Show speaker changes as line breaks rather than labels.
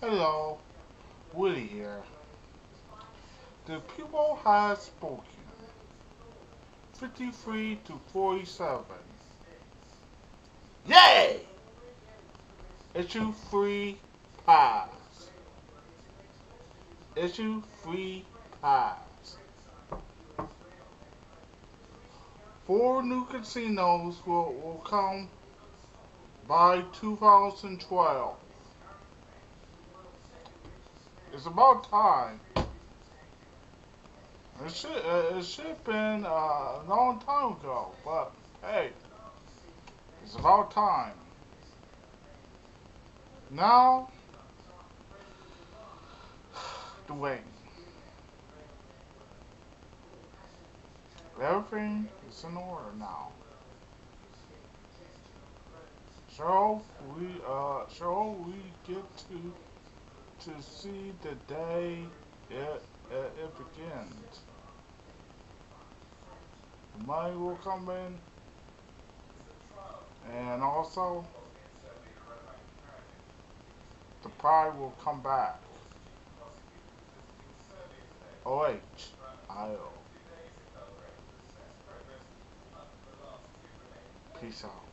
Hello, Woody here. The people have spoken. 53 to 47. Yay! Issue 3 pass. Issue 3 pass. 4 new casinos will come by 2012. It's about time. It should have been a long time ago, but hey, it's about time. Now, Dwayne. Everything is in order now. So we get to see the day it begins. The money will come in, and also the pride will come back. OHIO. Peace out.